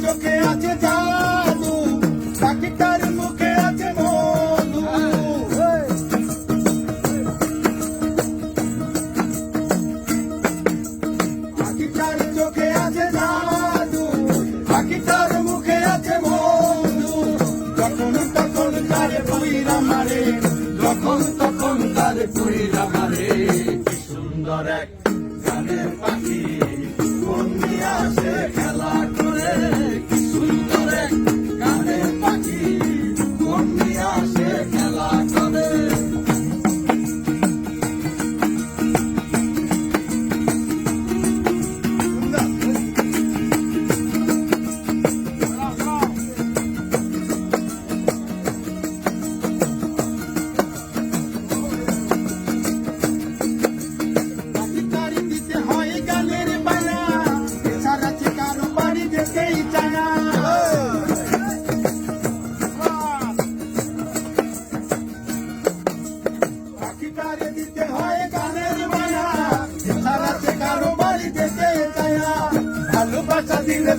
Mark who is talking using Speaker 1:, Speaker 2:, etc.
Speaker 1: চোখে আছে জাদু, পাখিটার মুখে আছে মধু। পাখিটার চোখে আছে জাদু, পাখিটার মুখে আছে মধু। যখন তখন তারে পুইরা মারে, যখন তখন তারে পুইরা মারে। কি সুন্দর এক গানের পাখি, মন নিয়ে আসে খেলা করে। কি সুন্দর এক গানের পাখি, মন নিয়ে আসে খেলা করে। ভালোবাসা দিলে